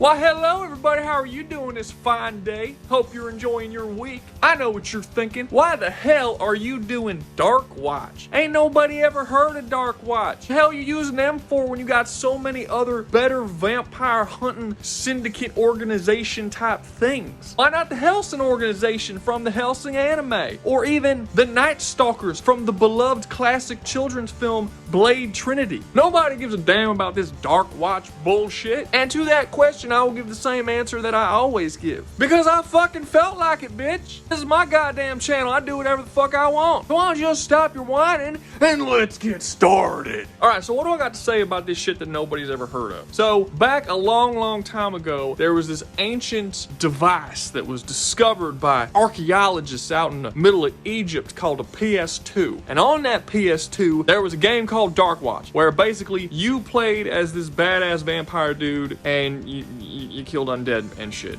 Why, hello everybody, how are you doing this fine day? Hope you're enjoying your week. I know what you're thinking. Why the hell are you doing Darkwatch? Ain't nobody ever heard of Darkwatch. The hell you using them for when you got so many other better vampire hunting syndicate organization type things? Why not the Hellsing organization from the Hellsing anime? Or even the Night Stalkers from the beloved classic children's film Blade Trinity? Nobody gives a damn about this Darkwatch bullshit. And to that question, I will give the same answer that I always give. Because I fucking felt like it, bitch. This is my goddamn channel. I do whatever the fuck I want. So why don't you just stop your whining and let's get started. Alright, so what do I got to say about this shit that nobody's ever heard of? So, back a long time ago, there was this ancient device that was discovered by archaeologists out in the middle of Egypt called a PS2. And on that PS2, there was a game called Darkwatch, where basically you played as this badass vampire dude and you killed undead and shit.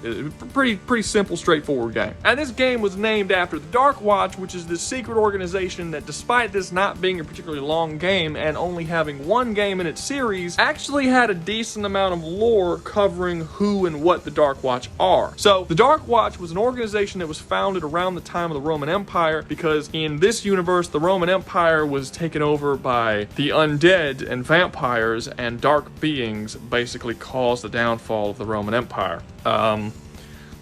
Pretty simple, straightforward game. And this game was named after the Darkwatch, which is this secret organization that, despite this not being a particularly long game and only having one game in its series, actually had a decent amount of lore covering who and what the Darkwatch are. So the Darkwatch was an organization that was founded around the time of the Roman Empire, because in this universe the Roman Empire was taken over by the undead and vampires, and dark beings basically caused the downfall of the Roman Empire.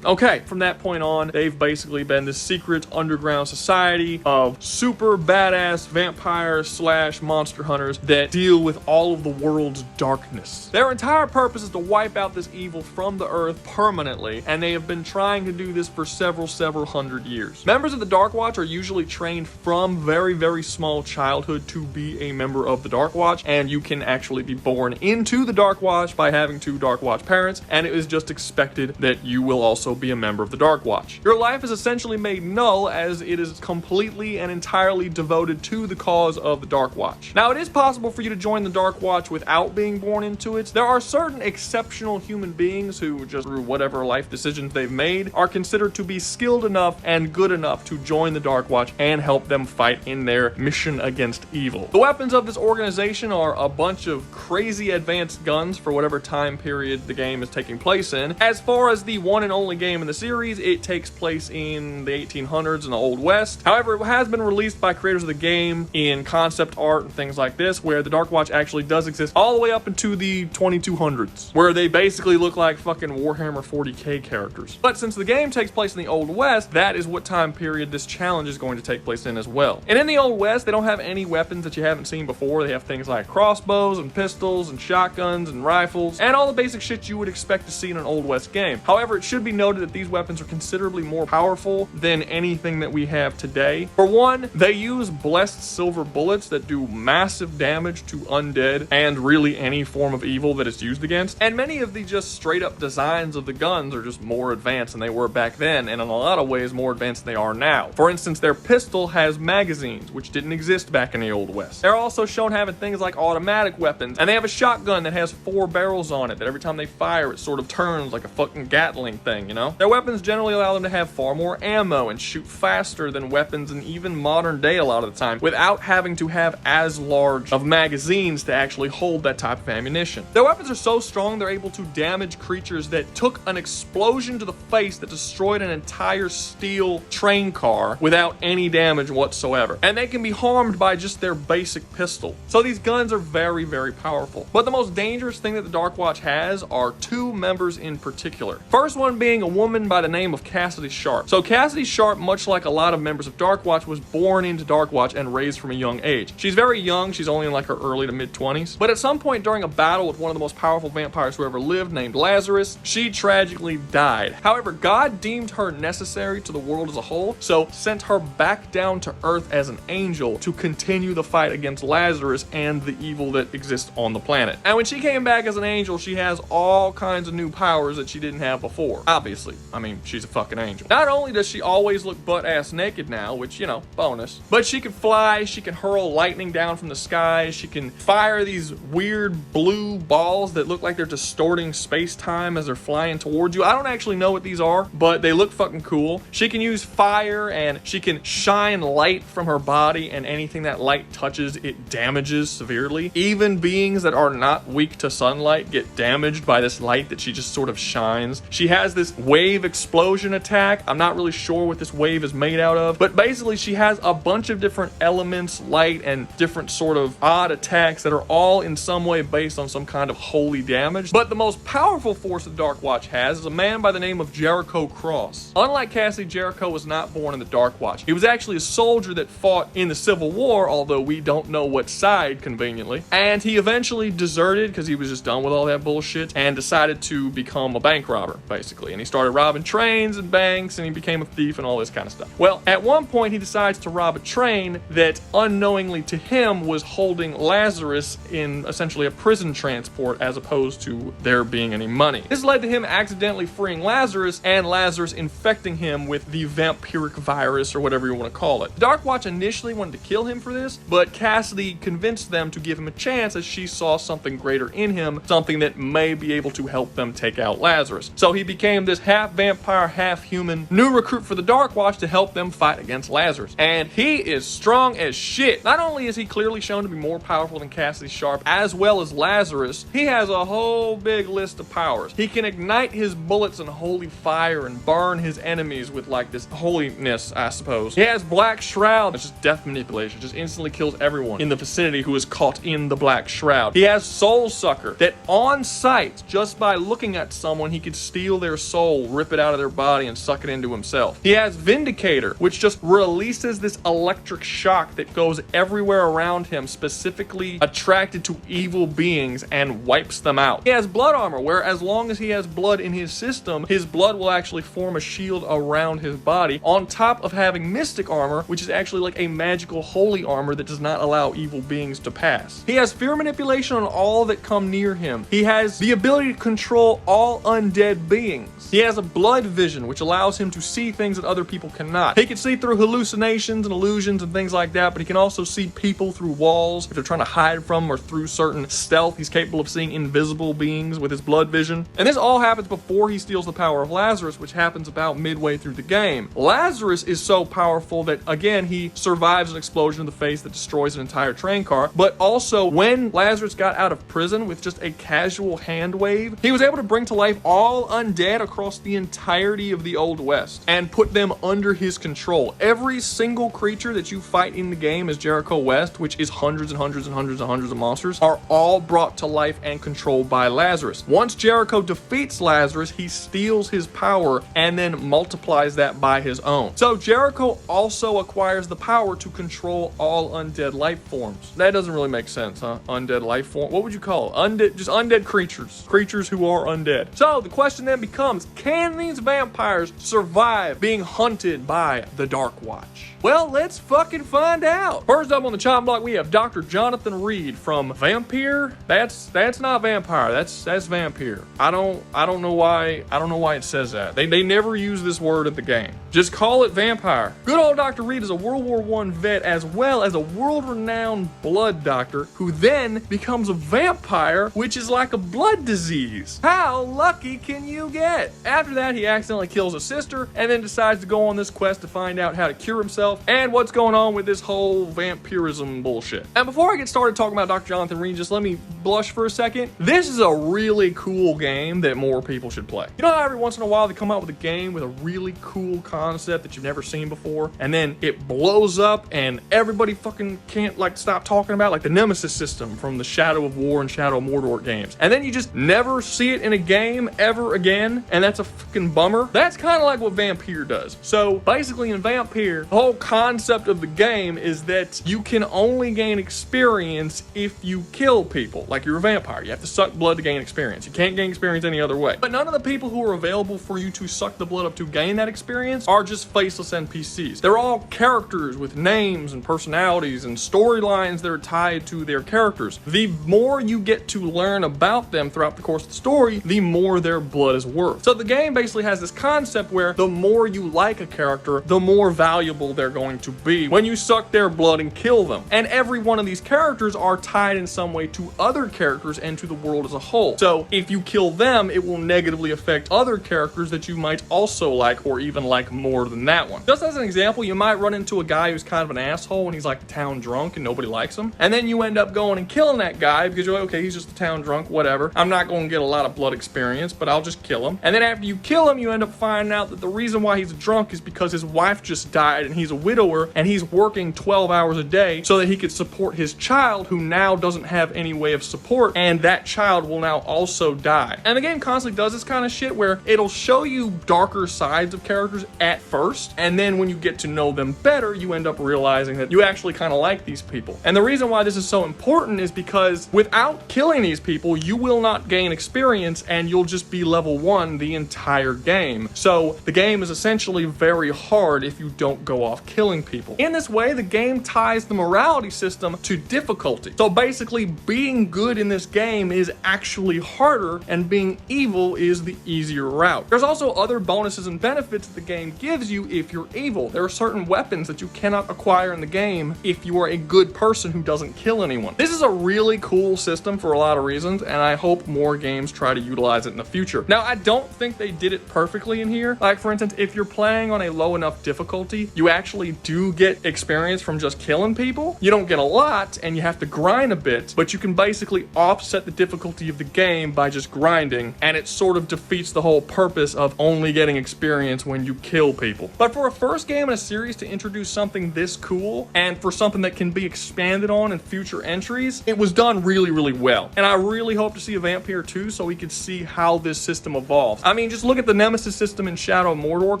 Okay, from that point on, they've basically been this secret underground society of super badass vampires slash monster hunters that deal with all of the world's darkness. Their entire purpose is to wipe out this evil from the earth permanently, and they have been trying to do this for several hundred years. Members of the Darkwatch are usually trained from very small childhood to be a member of the Darkwatch, and you can actually be born into the Darkwatch by having two Darkwatch parents, and it is just expected that you will also be a member of the Darkwatch. Your life is essentially made null, as it is completely and entirely devoted to the cause of the Darkwatch. Now, it is possible for you to join the Darkwatch without being born into it. There are certain exceptional human beings who, just through whatever life decisions they've made, are considered to be skilled enough and good enough to join the Darkwatch and help them fight in their mission against evil. The weapons of this organization are a bunch of crazy advanced guns for whatever time period the game is taking place in. As far as the one and only game in the series, it takes place in the 1800s in the Old West. However, it has been released by creators of the game in concept art and things like this, where the Darkwatch actually does exist all the way up into the 2200s, where they basically look like fucking Warhammer 40k characters. But since the game takes place in the Old West, that is what time period this challenge is going to take place in as well. And in the Old West, they don't have any weapons that you haven't seen before. They have things like crossbows and pistols and shotguns and rifles and all the basic shit you would expect to see in an Old West game. However, it should be noted that these weapons are considerably more powerful than anything that we have today. For one, they use blessed silver bullets that do massive damage to undead and really any form of evil that it's used against. And many of the just straight up designs of the guns are just more advanced than they were back then, and in a lot of ways more advanced than they are now. For instance, their pistol has magazines, which didn't exist back in the Old West. They're also shown having things like automatic weapons, and they have a shotgun that has 4 barrels on it that every time they fire it sort of turns like a fucking Gatling thing, you know? Their weapons generally allow them to have far more ammo and shoot faster than weapons in even modern day a lot of the time, without having to have as large of magazines to actually hold that type of ammunition. Their weapons are so strong they're able to damage creatures that took an explosion to the face that destroyed an entire steel train car without any damage whatsoever. And they can be harmed by just their basic pistol. So these guns are very powerful. But the most dangerous thing that the Darkwatch has are 2 members in particular. First one being a woman by the name of Cassidy Sharp. So Cassidy Sharp, much like a lot of members of Darkwatch, was born into Darkwatch and raised from a young age. She's very young, she's only in like her early to mid 20s, but at some point during a battle with one of the most powerful vampires who ever lived, named Lazarus, she tragically died. However, God deemed her necessary to the world as a whole, so sent her back down to earth as an angel to continue the fight against Lazarus and the evil that exists on the planet. And when she came back as an angel, she has all kinds of new powers that she didn't have before, obviously. obviously. I mean, she's a fucking angel. Not only does she always look butt-ass naked now, which, you know, bonus, but she can fly, she can hurl lightning down from the sky, she can fire these weird blue balls that look like they're distorting space-time as they're flying towards you. I don't actually know what these are, but they look fucking cool. She can use fire, and she can shine light from her body, and anything that light touches, it damages severely. Even beings that are not weak to sunlight get damaged by this light that she just sort of shines. She has this wave explosion attack. I'm not really sure what this wave is made out of, but basically she has a bunch of different elements, light, and different sort of odd attacks that are all in some way based on some kind of holy damage. But the most powerful force that Darkwatch has is a man by the name of Jericho Cross. Unlike Cassidy, Jericho was not born in the Darkwatch. He was actually a soldier that fought in the Civil War, although we don't know what side, conveniently. And he eventually deserted because he was just done with all that bullshit and decided to become a bank robber, basically. And he started robbing trains and banks, and he became a thief and all this kind of stuff. Well, at one point he decides to rob a train that unknowingly to him was holding Lazarus in essentially a prison transport as opposed to there being any money. This led to him accidentally freeing Lazarus and Lazarus infecting him with the vampiric virus or whatever you want to call it. Darkwatch initially wanted to kill him for this, but Cassidy convinced them to give him a chance as she saw something greater in him, something that may be able to help them take out Lazarus. So he became this half vampire, half human new recruit for the Darkwatch to help them fight against Lazarus. And he is strong as shit. Not only is he clearly shown to be more powerful than Cassidy Sharp, as well as Lazarus, he has a whole big list of powers. He can ignite his bullets in holy fire and burn his enemies with like this holiness, I suppose. He has Black Shroud, which is death manipulation, just instantly kills everyone in the vicinity who is caught in the Black Shroud. He has Soul Sucker, that on sight, just by looking at someone, he could steal their soul, rip it out of their body, and suck it into himself. He has Vindicator, which just releases this electric shock that goes everywhere around him, specifically attracted to evil beings, and wipes them out. He has Blood Armor, where as long as he has blood in his system, his blood will actually form a shield around his body, on top of having Mystic Armor, which is actually like a magical holy armor that does not allow evil beings to pass. He has Fear Manipulation on all that come near him. He has the ability to control all undead beings. He has a Blood Vision, which allows him to see things that other people cannot. He can see through hallucinations and illusions and things like that, but he can also see people through walls if they're trying to hide from him, or through certain stealth. He's capable of seeing invisible beings with his Blood Vision. And this all happens before he steals the power of Lazarus, which happens about midway through the game. Lazarus is so powerful that, again, he survives an explosion in the face that destroys an entire train car, but also when Lazarus got out of prison with just a casual hand wave, he was able to bring to life all undead across the entirety of the Old West and put them under his control. Every single creature that you fight in the game as Jericho West, which is hundreds and hundreds and hundreds and hundreds of monsters, are all brought to life and controlled by Lazarus. Once Jericho defeats Lazarus, he steals his power and then multiplies that by his own. So Jericho also acquires the power to control all undead life forms. That doesn't really make sense, huh? Undead life form. What would you call it? Undead, just undead creatures. Creatures who are undead. So the question then becomes, can these vampires survive being hunted by the Darkwatch? Well, let's fucking find out. First up on the chopping block, we have Dr. Jonathan Reid from Vampyr. That's not vampire. That's Vampyr. I don't know why it says that. They never use this word in the game. Just call it vampire. Good old Dr. Reid is a World War I vet as well as a world-renowned blood doctor who then becomes a vampire, which is like a blood disease. How lucky can you get? After that, he accidentally kills his sister and then decides to go on this quest to find out how to cure himself and what's going on with this whole vampirism bullshit. And before I get started talking about Dr. Jonathan Reid, just let me blush for a second. This is a really cool game that more people should play. You know how every once in a while they come out with a game with a really cool concept that you've never seen before, and then it blows up and everybody fucking can't like stop talking about, like the Nemesis system from the Shadow of War and Shadow of Mordor games, and then you just never see it in a game ever again, and that's a fucking bummer. That's kind of like what Vampyr does. So basically in Vampyr, the whole concept of the game is that you can only gain experience if you kill people. Like you're a vampire, you have to suck blood to gain experience. You can't gain experience any other way. But none of the people who are available for you to suck the blood up to gain that experience are just faceless NPCs. They're all characters with names and personalities and storylines that are tied to their characters. The more you get to learn about them throughout the course of the story, the more their blood is worth. So the game basically has this concept where the more you like a character, the more valuable they're going to be when you suck their blood and kill them. And every one of these characters are tied in some way to other characters and to the world as a whole. So if you kill them, it will negatively affect other characters that you might also like, or even like more than that one. Just as an example, you might run into a guy who's kind of an asshole and he's like town drunk and nobody likes him. And then you end up going and killing that guy because you're like, okay, he's just a town drunk, whatever. I'm not going to get a lot of blood experience, but I'll just kill him. And then after you kill him, you end up finding out that the reason why he's drunk is because his wife just died and he's a widower and he's working 12 hours a day so that he could support his child who now doesn't have any way of support, and that child will now also die. And the game constantly does this kind of shit where it'll show you darker sides of characters at first, and then when you get to know them better, you end up realizing that you actually kind of like these people. And the reason why this is so important is because without killing these people, you will not gain experience and you'll just be level 1 the entire game. So the game is essentially very hard if you don't go off killing people. In this way, the game ties the morality system to difficulty. So basically, being good in this game is actually harder and being evil is the easier route. There's also other bonuses and benefits that the game gives you if you're evil. There are certain weapons that you cannot acquire in the game if you are a good person who doesn't kill anyone. This is a really cool system for a lot of reasons, and I hope more games try to utilize it in the future. Now, I don't think they did it perfectly in here. Like, for instance, if you're playing on a low enough difficulty, you actually do get experience from just killing people. You don't get a lot, and you have to grind a bit, but you can basically offset the difficulty of the game by just grinding, and it sort of defeats the whole purpose of only getting experience when you kill people. But for a first game in a series to introduce something this cool, and for something that can be expanded on in future entries, it was done really, really well. And I really hope to see a Vampyr 2 so we could see how this system evolves. I mean, just look at the Nemesis system in Shadow of Mordor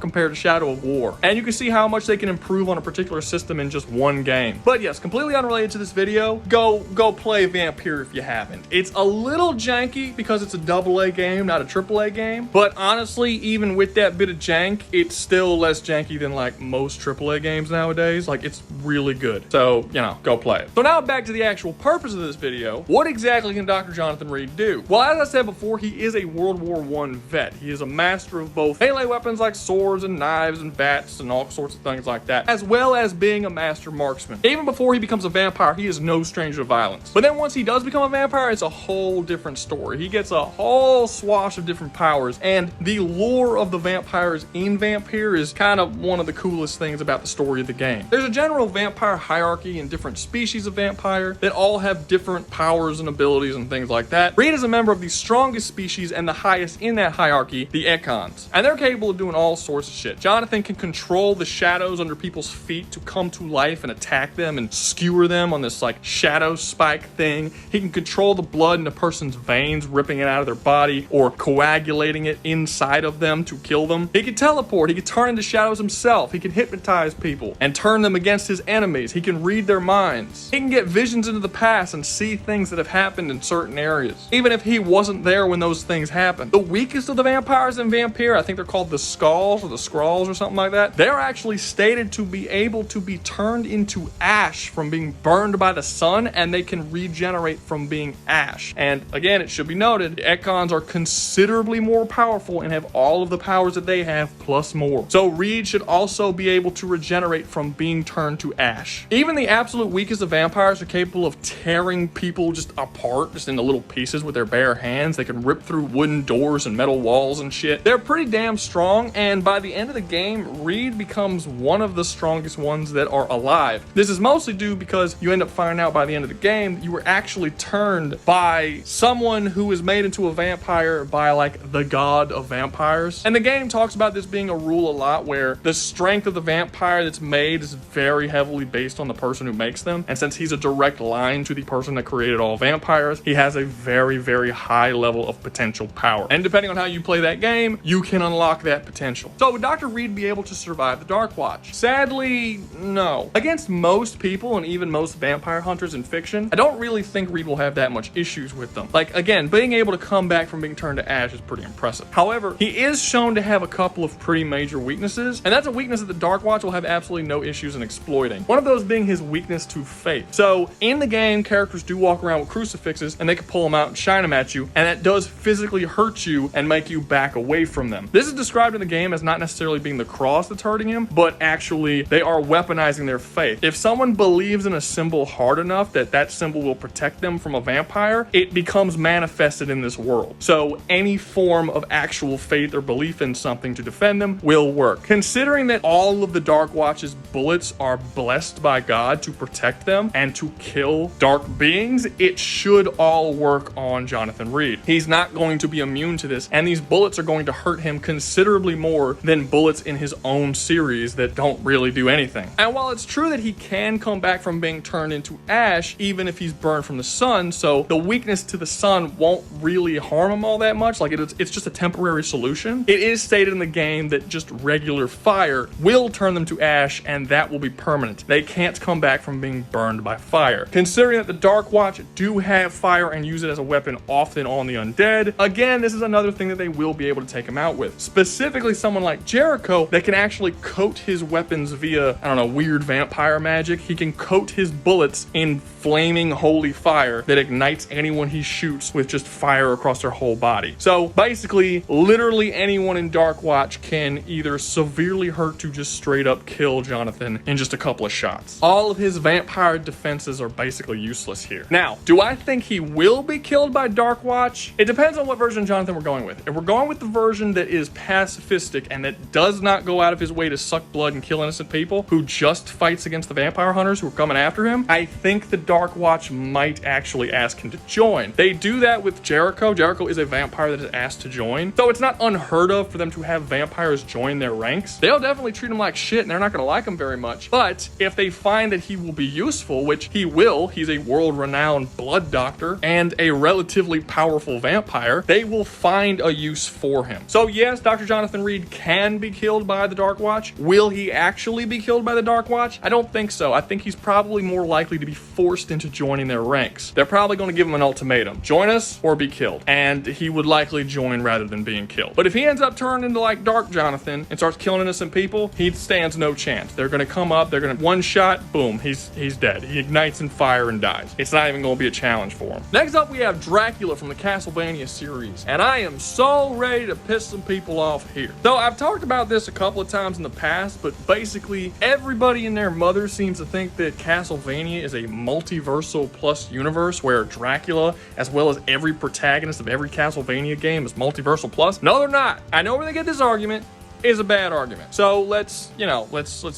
compared to Shadow of War, and you can see how much they can improve on a particular system in just one game. But yes, completely unrelated to this video, go play Vampyr if you haven't. It's a little janky because it's a AA game, not a AAA game, but honestly, even with that bit of jank, it's still less janky than like most AAA games nowadays. Like, it's really good. So, you know, go play it. So now back to the actual purpose of this video. What exactly can Dr. Jonathan Reid do? Well, as I said before, he is a World War I vet. He is a master of both melee weapons like swords and knives and bats and all sorts of things like that, as well as being a master marksman. Even before he becomes a vampire, he is no stranger to violence. But then once he does become a vampire, it's a whole different story. He gets a whole swash of different powers, and the lore of the vampires in Vampyr is kind of one of the coolest things about the story of the game. There's a general vampire hierarchy and different species of vampire that all have different powers and abilities and things like that. Reid is a member of the strongest species and the highest in that hierarchy, the Ekons, and they're capable of doing all sorts of shit. Jonathan can control the shadows under people's feet to come to life and attack them and skewer them on this like shadow spike thing. He can control the blood in a person's veins, ripping it out of their body or coagulating it inside of them to kill them. He can teleport. He can turn into shadows himself. He can hypnotize people and turn them against his enemies. He can read their minds. He can get visions into the past and see things that have happened in certain areas, even if he wasn't there when those things happened. The weakest of the vampires in Vampyr, I think they're called the Skulls or the Scrawls or something like that, they're actually stated to be able to be turned into ash from being burned by the sun, and they can regenerate from being ash. And again, it should be noted, the Ekons are considerably more powerful and have all of the powers that they have plus more. So Reid should also be able to regenerate from being turned to ash. Even the absolute weakest of vampires are capable of tearing people just apart, just into little pieces with their bare hands. They can rip through wooden doors and metal walls and shit. They're pretty damn strong, and by the end of the game, Reid becomes one of the strongest ones that are alive. This is mostly due because you end up finding out by the end of the game that you were actually turned by someone who was made into a vampire by like the god of vampires. And the game talks about this being a rule a lot, where the strength of the vampire that's made is very heavily based on the person who makes them. And since he's a direct line to the person that created all vampires, he has a very, very high level of potential power. And depending on how you play that game, you can unlock that potential. So would Dr. Reid be able to survive the Darkwatch? Sadly, no. Against most people and even most vampire hunters in fiction, I don't really think Reid will have that much issues with them. Like, again, being able to come back from being turned to ash is pretty impressive. However, he is shown to have a couple of pretty major major weaknesses, and that's a weakness that the Darkwatch will have absolutely no issues in exploiting. One of those being his weakness to faith. So in the game, characters do walk around with crucifixes, and they can pull them out and shine them at you, and that does physically hurt you and make you back away from them. This is described in the game as not necessarily being the cross that's hurting him, but actually they are weaponizing their faith. If someone believes in a symbol hard enough that that symbol will protect them from a vampire, it becomes manifested in this world. So any form of actual faith or belief in something to defend them will work. Considering that all of the Darkwatch's bullets are blessed by God to protect them and to kill dark beings, it should all work on Jonathan Reid. He's not going to be immune to this, and these bullets are going to hurt him considerably more than bullets in his own series that don't really do anything. And while it's true that he can come back from being turned into ash, even if he's burned from the sun, so the weakness to the sun won't really harm him all that much, like it's just a temporary solution. It is stated in the game that just regular fire will turn them to ash, and that will be permanent. They can't come back from being burned by fire. Considering that the Darkwatch do have fire and use it as a weapon often on the undead, again, this is another thing that they will be able to take him out with. Specifically someone like Jericho that can actually coat his weapons via, I don't know, weird vampire magic. He can coat his bullets in flaming holy fire that ignites anyone he shoots with just fire across their whole body. So basically, literally anyone in Darkwatch can either severely hurt to just straight up kill Jonathan in just a couple of shots. All of his vampire defenses are basically useless here. Now, do I think he will be killed by Darkwatch? It depends on what version of Jonathan we're going with. If we're going with the version that is pacifistic and that does not go out of his way to suck blood and kill innocent people, who just fights against the vampire hunters who are coming after him, I think the Darkwatch might actually ask him to join. They do that with Jericho. Jericho is a vampire that is asked to join, so it's not unheard of for them to have vampires join their ranks. They'll definitely treat him like shit and they're not going to like him very much, but if they find that he will be useful, which he will, he's a world-renowned blood doctor and a relatively powerful vampire, they will find a use for him. So yes, Dr. Jonathan Reid can be killed by the Darkwatch. Will he actually be killed by the Darkwatch? I don't think so. I think he's probably more likely to be forced into joining their ranks. They're probably going to give him an ultimatum: join us or be killed. And he would likely join rather than being killed. But if he ends up turning into like Dark Jonathan and starts killing innocent people, he stands no chance. They're going to come up, they're going to one shot, boom, he's dead. He ignites in fire and dies. It's not even going to be a challenge for him. Next up, we have Dracula from the Castlevania series, and I am so ready to piss some people off here. So I've talked about this a couple of times in the past, but basically everybody and their mother seems to think that Castlevania is a multiversal plus universe where Dracula, as well as every protagonist of every Castlevania game, is multiversal plus. No, they're not. I know where they get this argument. Is a bad argument. So let's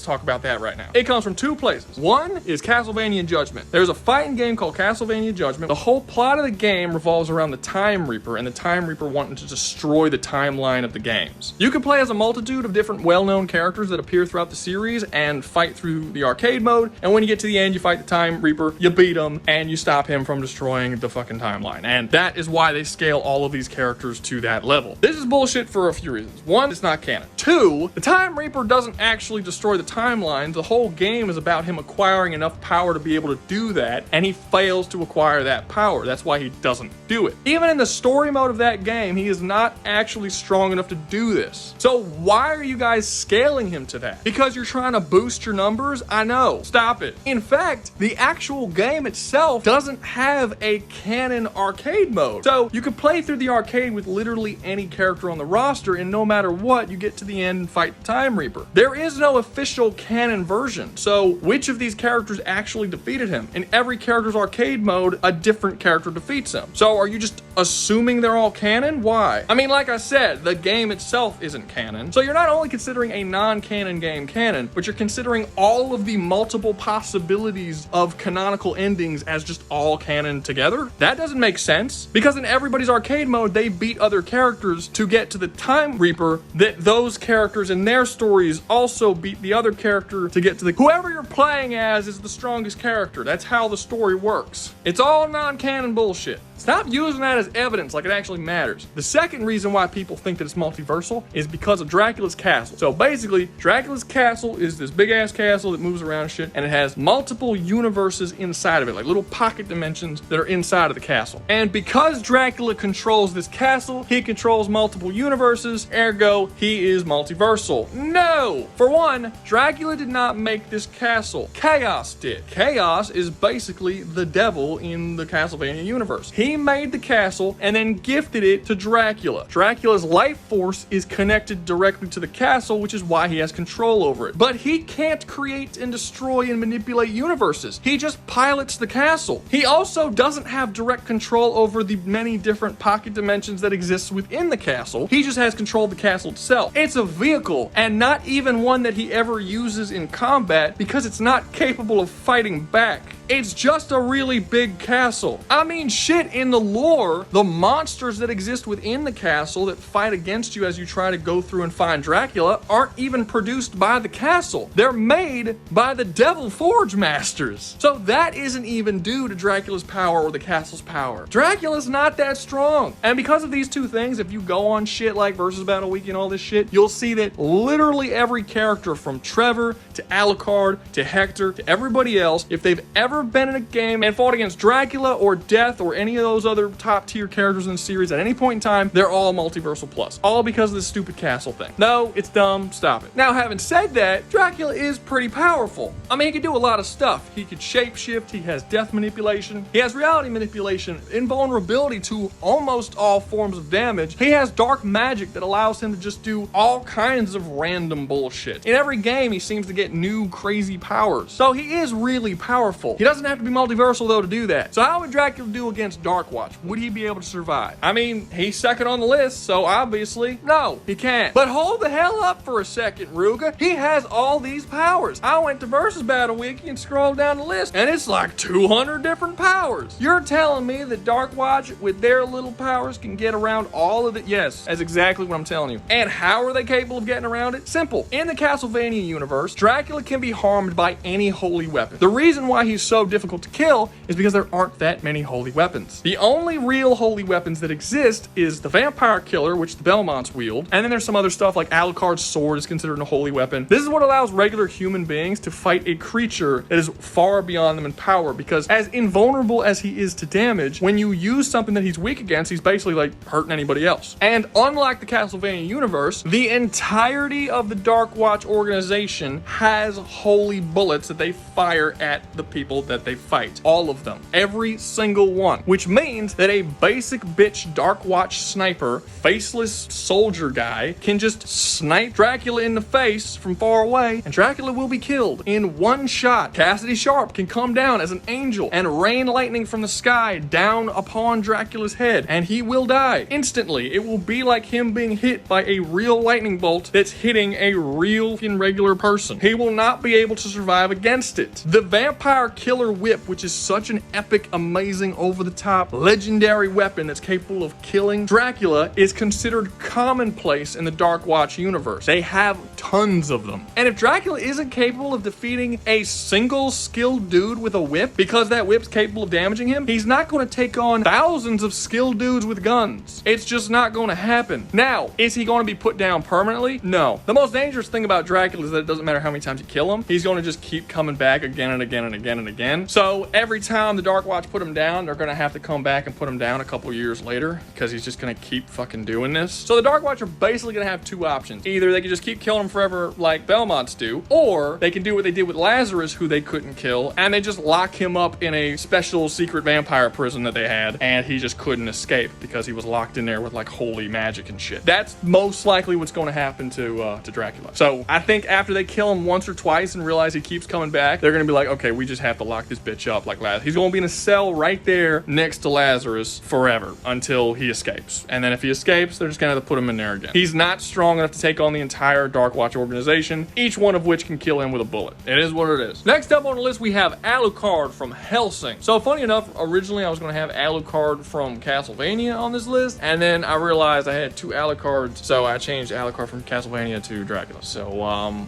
talk about that right now. It comes from two places. One is Castlevania Judgment. There's a fighting game called Castlevania Judgment. The whole plot of the game revolves around the Time Reaper and the Time Reaper wanting to destroy the timeline of the games. You can play as a multitude of different well-known characters that appear throughout the series and fight through the arcade mode, and when you get to the end, you fight the Time Reaper, you beat him, and you stop him from destroying the fucking timeline. And that is why they scale all of these characters to that level. This is bullshit for a few reasons. One, it's not canon. Two, the Time Reaper doesn't actually destroy the timeline. The whole game is about him acquiring enough power to be able to do that, and he fails to acquire that power. That's why he doesn't do it. Even in the story mode of that game, he is not actually strong enough to do this. So why are you guys scaling him to that? Because you're trying to boost your numbers? I know. Stop it. In fact, the actual game itself doesn't have a canon arcade mode. So you could play through the arcade with literally any character on the roster, and no matter what, you get to the end and fight the Time Reaper. There is no official canon version, so which of these characters actually defeated him? In every character's arcade mode, a different character defeats him. So are you just assuming they're all canon? Why? I mean, like I said, the game itself isn't canon, so you're not only considering a non-canon game canon, but you're considering all of the multiple possibilities of canonical endings as just all canon together? That doesn't make sense, because in everybody's arcade mode, they beat other characters to get to the Time Reaper that those characters in their stories also beat the other character to get to the... Whoever you're playing as is the strongest character. That's how the story works. It's all non-canon bullshit. Stop using that as evidence like it actually matters. The second reason why people think that it's multiversal is because of Dracula's castle. So basically, Dracula's castle is this big ass castle that moves around and shit, and it has multiple universes inside of it, like little pocket dimensions that are inside of the castle. And because Dracula controls this castle, he controls multiple universes, ergo, he is multiversal. No! For one, Dracula did not make this castle. Chaos did. Chaos is basically the devil in the Castlevania universe. He made the castle and then gifted it to Dracula. Dracula's life force is connected directly to the castle, which is why he has control over it. But he can't create and destroy and manipulate universes. He just pilots the castle. He also doesn't have direct control over the many different pocket dimensions that exist within the castle. He just has control of the castle itself. It's a vehicle, and not even one that he ever uses in combat because it's not capable of fighting back. It's just a really big castle. I mean, shit, in the lore, the monsters that exist within the castle that fight against you as you try to go through and find Dracula aren't even produced by the castle. They're made by the Devil Forge Masters. So that isn't even due to Dracula's power or the castle's power. Dracula's not that strong. And because of these two things, if you go on shit like Versus Battle Wiki and all this shit, you'll see that literally every character from Trevor to Alucard to Hector to everybody else, if they've ever been in a game and fought against Dracula or Death or any of those other top tier characters in the series at any point in time, they're all multiversal plus. All because of this stupid castle thing. No, it's dumb. Stop it. Now, having said that, Dracula is pretty powerful. I mean, he can do a lot of stuff. He could shapeshift. He has death manipulation. He has reality manipulation, invulnerability to almost all forms of damage. He has dark magic that allows him to just do all kinds of random bullshit. In every game, he seems to get new crazy powers. So he is really powerful. He doesn't have to be multiversal though to do that. So how would Dracula do against Darkwatch? Would he be able to survive? I mean, he's second on the list, so obviously, no, he can't. But hold the hell up for a second, Rouga. He has all these powers. I went to Versus Battle Wiki and scrolled down the list, and it's like 200 different powers. You're telling me that Darkwatch, with their little powers, can get around all of it? Yes, that's exactly what I'm telling you. And how are they capable of getting around it? Simple. In the Castlevania universe, Dracula can be harmed by any holy weapon. The reason why he's so difficult to kill is because there aren't that many holy weapons. The only real holy weapons that exist is the Vampire Killer, which the Belmonts wield, and then there's some other stuff like Alucard's sword is considered a holy weapon. This is what allows regular human beings to fight a creature that is far beyond them in power, because as invulnerable as he is to damage, when you use something that he's weak against, he's basically like hurting anybody else. And unlike the Castlevania universe, the entirety of the Darkwatch organization has holy bullets that they fire at the people that they fight. All of them. Every single one. Which means that a basic bitch Darkwatch sniper, faceless soldier guy, can just snipe Dracula in the face from far away, and Dracula will be killed in one shot. Cassidy Sharp can come down as an angel and rain lightning from the sky down upon Dracula's head, and he will die instantly. It will be like him being hit by a real lightning bolt that's hitting a real regular person. He will not be able to survive against it. The Vampire Killer Whip, which is such an epic, amazing, over-the-top, legendary weapon that's capable of killing Dracula, is considered commonplace in the Darkwatch universe. They have tons of them. And if Dracula isn't capable of defeating a single skilled dude with a whip, because that whip's capable of damaging him, he's not going to take on thousands of skilled dudes with guns. It's just not going to happen. Now, is he going to be put down permanently? No. The most dangerous thing about Dracula is that it doesn't matter how many times you kill him, he's going to just keep coming back again and again and again and again. So every time the Darkwatch put him down, they're going to have to come back and put him down a couple years later, because he's just going to keep fucking doing this. So the Darkwatch are basically going to have two options. Either they can just keep killing him forever like Belmonts do, or they can do what they did with Lazarus, who they couldn't kill, and they just lock him up in a special secret vampire prison that they had, and he just couldn't escape because he was locked in there with like holy magic and shit. That's most likely what's going to happen to Dracula. So I think after they kill him once or twice and realize he keeps coming back, they're going to be like, okay, we just have to lock this bitch up like Lazarus. He's going to be in a cell right there next to Lazarus forever until he escapes. And then if he escapes, they're just going to have to put him in there again. He's not strong enough to take on the entire Darkwatch organization, each one of which can kill him with a bullet. It is what it is. Next up on the list, we have Alucard from Hellsing. So funny enough, originally I was going to have Alucard from Castlevania on this list, and then I realized I had two Alucards, so I changed Alucard from Castlevania to Dracula. So,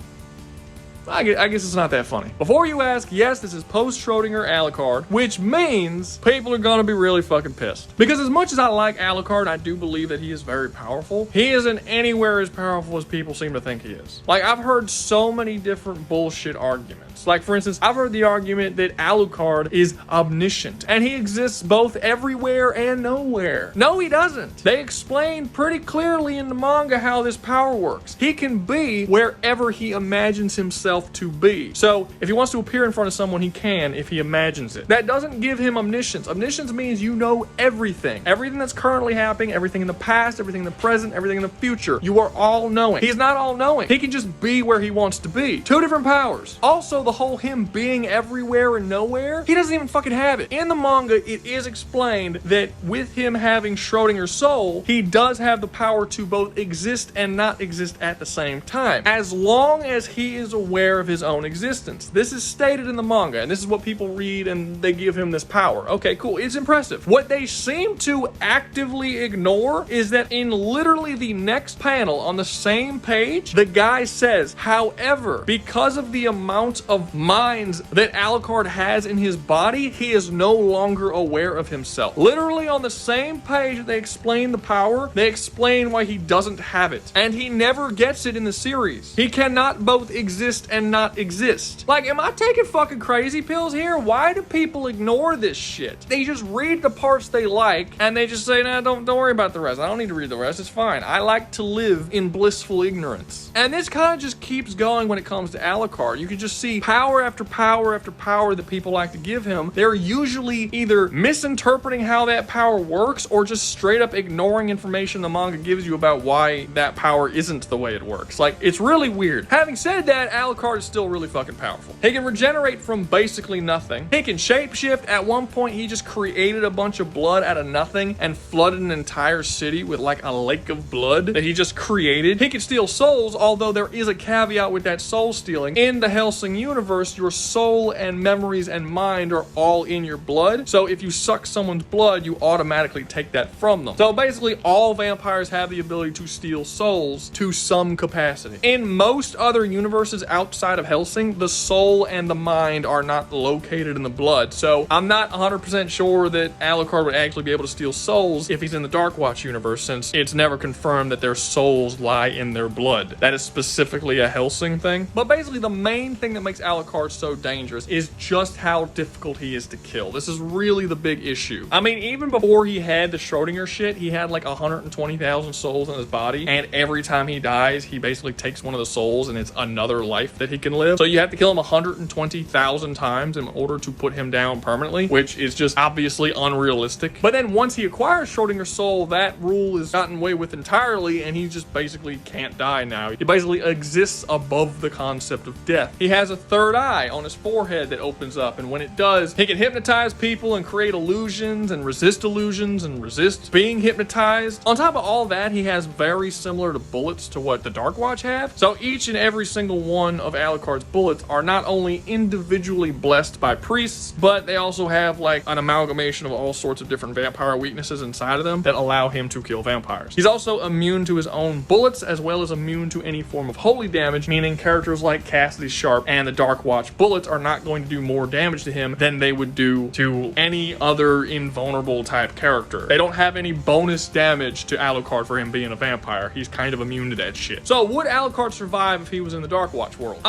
I guess it's not that funny. Before you ask, yes, this is post-Schrodinger Alucard, which means people are gonna be really fucking pissed. Because as much as I like Alucard, I do believe that he is very powerful. He isn't anywhere as powerful as people seem to think he is. Like, I've heard so many different bullshit arguments. Like, for instance, I've heard the argument that Alucard is omniscient, and he exists both everywhere and nowhere. No, he doesn't. They explain pretty clearly in the manga how this power works. He can be wherever he imagines himself to be. So, if he wants to appear in front of someone, he can if he imagines it. That doesn't give him omniscience. Omniscience means you know everything. Everything that's currently happening, everything in the past, everything in the present, everything in the future. You are all knowing. He's not all knowing. He can just be where he wants to be. Two different powers. Also, the whole him being everywhere and nowhere, he doesn't even fucking have it. In the manga, it is explained that with him having Schrodinger's soul, he does have the power to both exist and not exist at the same time, as long as he is aware of his own existence. This is stated in the manga, and this is what people read, and they give him this power. Okay, cool. It's impressive. What they seem to actively ignore is that in literally the next panel on the same page, the guy says, however, because of the amount of minds that Alucard has in his body, he is no longer aware of himself. Literally on the same page that they explain the power, they explain why he doesn't have it. And he never gets it in the series. He cannot both exist and not exist. Like, am I taking fucking crazy pills here? Why do people ignore this shit? They just read the parts they like, and they just say, nah, don't worry about the rest. I don't need to read the rest. It's fine. I like to live in blissful ignorance. And this kind of just keeps going when it comes to Alucard. You can just see power after power after power that people like to give him. They're usually either misinterpreting how that power works or just straight up ignoring information the manga gives you about why that power isn't the way it works. Like, it's really weird. Having said that, Alucard is still really fucking powerful. He can regenerate from basically nothing. He can shapeshift. At one point, he just created a bunch of blood out of nothing and flooded an entire city with like a lake of blood that he just created. He can steal souls, although there is a caveat with that soul stealing. In the Hellsing universe, your soul and memories and mind are all in your blood. So if you suck someone's blood, you automatically take that from them. So basically, all vampires have the ability to steal souls to some capacity. In most other universes outside of Hellsing, the soul and the mind are not located in the blood. So I'm not 100% sure that Alucard would actually be able to steal souls if he's in the Darkwatch universe, since it's never confirmed that their souls lie in their blood. That is specifically a Hellsing thing. But basically, the main thing that makes Alucard so dangerous is just how difficult he is to kill. This is really the big issue. I mean, even before he had the Schrodinger shit, he had like 120,000 souls in his body, and every time he dies, he basically takes one of the souls and it's another life that he can live. So you have to kill him 120,000 times in order to put him down permanently, which is just obviously unrealistic. But then once he acquires Schrodinger's soul, that rule is gotten away with entirely, and he just basically can't die now. He basically exists above the concept of death. He has a third eye on his forehead that opens up, and when it does, he can hypnotize people and create illusions and resist being hypnotized. On top of all that, he has very similar to bullets to what the Darkwatch have. So each and every single one of Alucard's bullets are not only individually blessed by priests, but they also have like an amalgamation of all sorts of different vampire weaknesses inside of them that allow him to kill vampires. He's also immune to his own bullets, as well as immune to any form of holy damage, meaning characters like Cassidy Sharp and the Darkwatch bullets are not going to do more damage to him than they would do to any other invulnerable type character. They don't have any bonus damage to Alucard for him being a vampire. He's kind of immune to that shit. So would Alucard survive if he was in the Darkwatch world?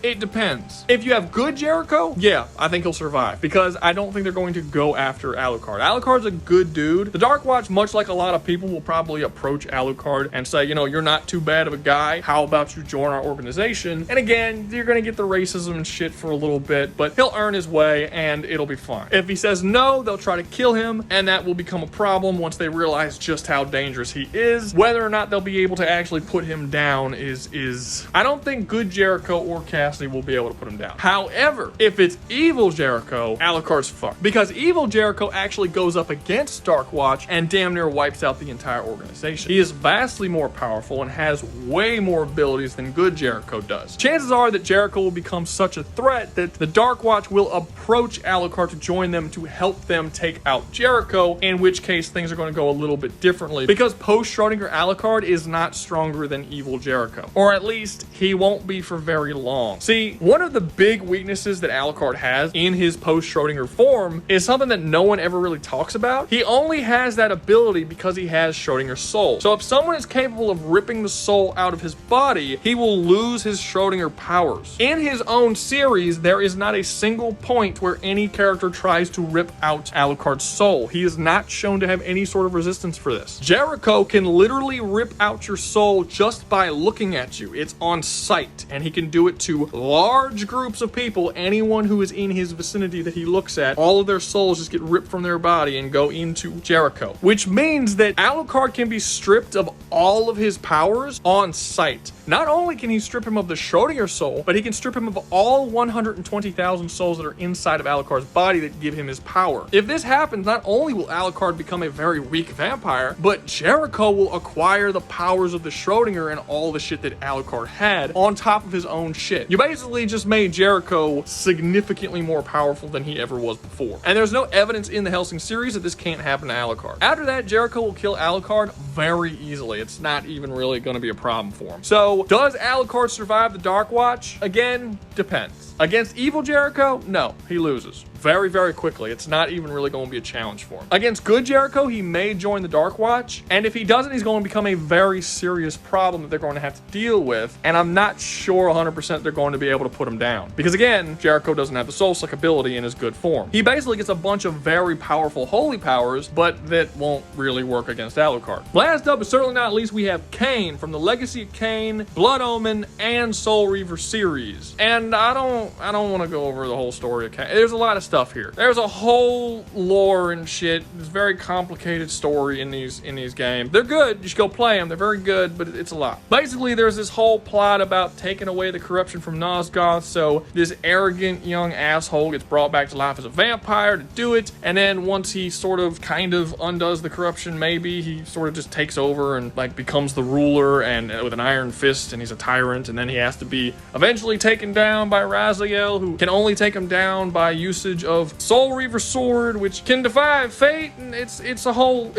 It depends. If you have good Jericho, yeah, I think he'll survive, because I don't think they're going to go after Alucard. Alucard's a good dude. The Darkwatch, much like a lot of people, will probably approach Alucard and say, you know, you're not too bad of a guy. How about you join our organization? And again, you're going to get the racism and shit for a little bit, but he'll earn his way and it'll be fine. If he says no, they'll try to kill him, and that will become a problem once they realize just how dangerous he is. Whether or not they'll be able to actually put him down is I don't think good Jericho or Cassidy will be able to put him down. However, if it's evil Jericho, Alucard's fucked, because evil Jericho actually goes up against Darkwatch and damn near wipes out the entire organization. He is vastly more powerful and has way more abilities than good Jericho does. Chances are that Jericho will become such a threat that the Darkwatch will approach Alucard to join them to help them take out Jericho, in which case things are going to go a little bit differently, because post-Schrodinger Alucard is not stronger than evil Jericho. Or at least he won't be for very long. See, one of the big weaknesses that Alucard has in his post-Schrodinger form is something that no one ever really talks about. He only has that ability because he has Schrodinger's soul. So if someone is capable of ripping the soul out of his body, he will lose his Schrodinger powers. In his own series, there is not a single point where any character tries to rip out Alucard's soul. He is not shown to have any sort of resistance for this. Jericho can literally rip out your soul just by looking at you. It's on sight, and he can do it to large groups of people. Anyone who is in his vicinity that he looks at, all of their souls just get ripped from their body and go into Jericho, which means that Alucard can be stripped of all of his powers on sight. Not only can he strip him of the Schrodinger soul, but he can strip him of all 120,000 souls that are inside of Alucard's body that give him his power. If this happens, not only will Alucard become a very weak vampire, but Jericho will acquire the powers of the Schrodinger and all the shit that Alucard had on top of his own shit. You basically just made Jericho significantly more powerful than he ever was before. And there's no evidence in the Hellsing series that this can't happen to Alucard. After that, Jericho will kill Alucard very easily. It's not even really going to be a problem for him. So, does Alucard survive the Darkwatch? Again, depends. Against evil Jericho? No, he loses. Very, very quickly. It's not even really going to be a challenge for him. Against good Jericho, he may join the Darkwatch, and if he doesn't, he's going to become a very serious problem that they're going to have to deal with, and I'm not sure 100% they're going to be able to put him down. Because again, Jericho doesn't have the Soul Suck ability in his good form. He basically gets a bunch of very powerful holy powers, but that won't really work against Alucard. Last up, but certainly not least, we have Kain from the Legacy of Kain, Blood Omen, and Soul Reaver series. And I don't want to go over the whole story of Kain. There's a lot of stuff here. There's a whole lore and shit. It's a very complicated story in these games. They're good. You should go play them. They're very good, but it's a lot. Basically, there's this whole plot about taking away the corruption from Nosgoth, so this arrogant young asshole gets brought back to life as a vampire to do it, and then once he sort of kind of undoes the corruption, maybe he sort of just takes over and like becomes the ruler and with an iron fist, and he's a tyrant, and then he has to be eventually taken down by Raziel, who can only take him down by usage of Soul Reaver sword, which can defy fate, and it's a whole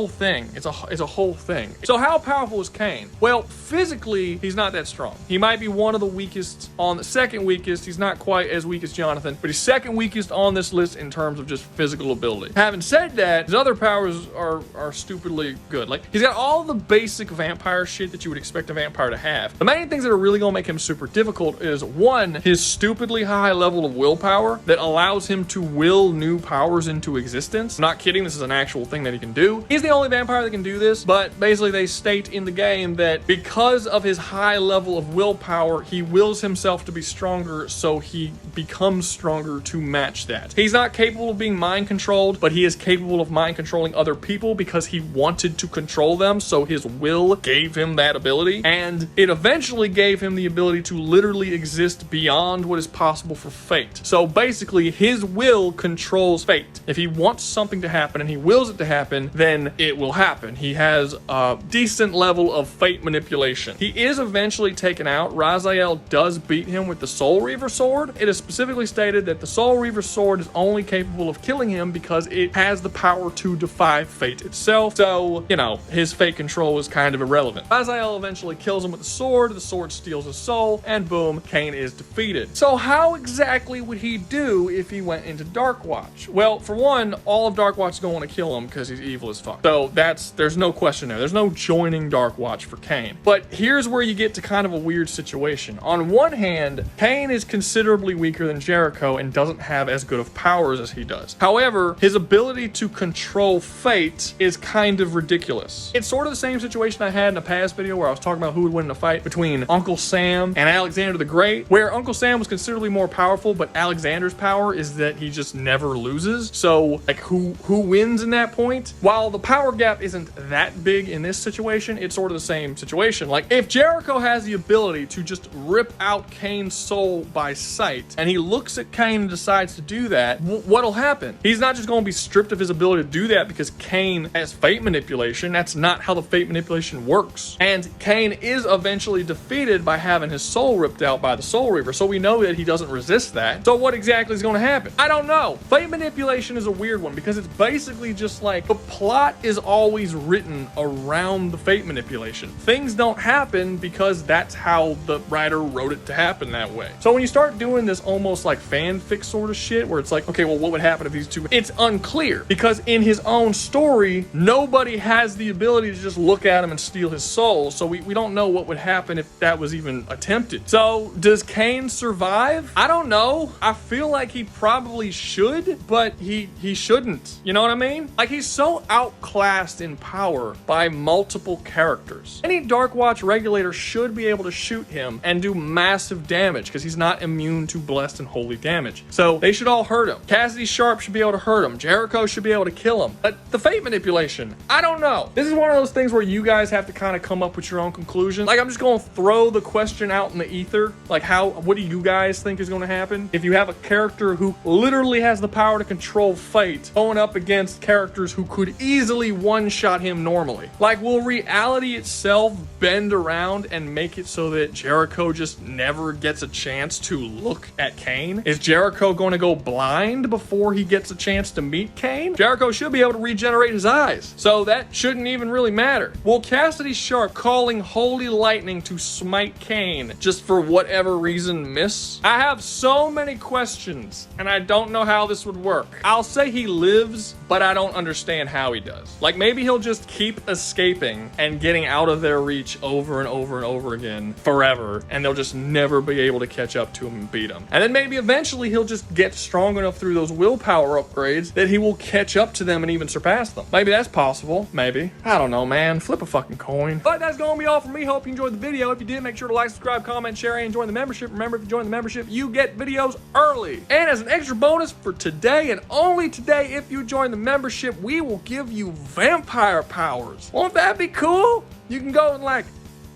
thing. It's a whole thing. So how powerful is Kain? Well, physically, he's not that strong. He might be one of the weakest on the second weakest. He's not quite as weak as Jonathan, but he's second weakest on this list in terms of just physical ability. Having said that, his other powers are stupidly good. Like, he's got all the basic vampire shit that you would expect a vampire to have. The main things that are really gonna make him super difficult is, one, his stupidly high level of willpower that allows him to will new powers into existence. I'm not kidding, this is an actual thing that he can do. He's the only vampire that can do this, but basically they state in the game that because of his high level of willpower, he wills himself to be stronger, so he becomes stronger to match that. He's not capable of being mind controlled, but he is capable of mind controlling other people because he wanted to control them, so his will gave him that ability, and it eventually gave him the ability to literally exist beyond what is possible for fate. So basically, his will controls fate. If he wants something to happen and he wills it to happen, then it will happen. He has a decent level of fate manipulation. He is eventually taken out. Raziel does beat him with the Soul Reaver sword. It is specifically stated that the Soul Reaver sword is only capable of killing him because it has the power to defy fate itself. So, you know, his fate control is kind of irrelevant. Raziel eventually kills him with the sword steals his soul, and boom, Kain is defeated. So how exactly would he do if he went into Darkwatch? Well, for one, all of Darkwatch is going to kill him because he's evil as fuck. So there's no question there. There's no joining Darkwatch for Kain. But here's where you get to kind of a weird situation. On one hand, Kain is considerably weaker than Jericho and doesn't have as good of powers as he does. However, his ability to control fate is kind of ridiculous. It's sort of the same situation I had in a past video where I was talking about who would win in a fight between Uncle Sam and Alexander the Great, where Uncle Sam was considerably more powerful, but Alexander's power is that he just never loses. So, like, who wins in that point? While the power gap isn't that big in this situation, it's sort of the same situation. Like, if Jericho has the ability to just rip out Kain's soul by sight, and he looks at Kain and decides to do that, what'll happen? He's not just going to be stripped of his ability to do that because Kain has fate manipulation. That's not how the fate manipulation works. And Kain is eventually defeated by having his soul ripped out by the Soul Reaver, so we know that he doesn't resist that. So what exactly is going to happen? it? I don't know. Fate manipulation is a weird one because it's basically just like the plot is always written around the fate manipulation. Things don't happen because that's how the writer wrote it to happen that way. So when you start doing this almost like fanfic sort of shit where it's like, okay, well, what would happen if these two, it's unclear because in his own story, nobody has the ability to just look at him and steal his soul. So we don't know what would happen if that was even attempted. So does Kain survive? I don't know. I feel like he probably should, but he shouldn't. You know what I mean? Like he's so outclassed in power by multiple characters. Any Darkwatch regulator should be able to shoot him and do massive damage because he's not immune to blessed and holy damage. So they should all hurt him. Cassidy Sharp should be able to hurt him. Jericho should be able to kill him. But the fate manipulation, I don't know. This is one of those things where you guys have to kind of come up with your own conclusion. Like I'm just going to throw the question out in the ether. Like what do you guys think is going to happen if you have a character who literally has the power to control fate going up against characters who could easily one-shot him normally? Like will reality itself bend around and make it so that Jericho just never gets a chance to look at Kain? Is Jericho going to go blind before he gets a chance to meet Kain? Jericho should be able to regenerate his eyes, so that shouldn't even really matter. Will Cassidy Sharp calling holy lightning to smite Kain just for whatever reason miss? I have so many questions and I don't know how this would work. I'll say he lives, but I don't understand how he does. Like maybe he'll just keep escaping and getting out of their reach over and over and over again forever, and they'll just never be able to catch up to him and beat him. And then maybe eventually he'll just get strong enough through those willpower upgrades that he will catch up to them and even surpass them. Maybe that's possible. Maybe. I don't know, man. Flip a fucking coin. But that's gonna be all from me. Hope you enjoyed the video. If you did, make sure to like, subscribe, comment, share, and join the membership. Remember, if you join the membership, you get videos early. And as an extra bonus for today, and only today, if you join the membership, we will give you vampire powers. Won't that be cool? You can go and like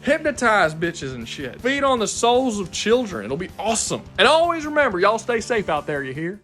hypnotize bitches and shit. Feed on the souls of children. It'll be awesome. And always remember, y'all stay safe out there, you hear?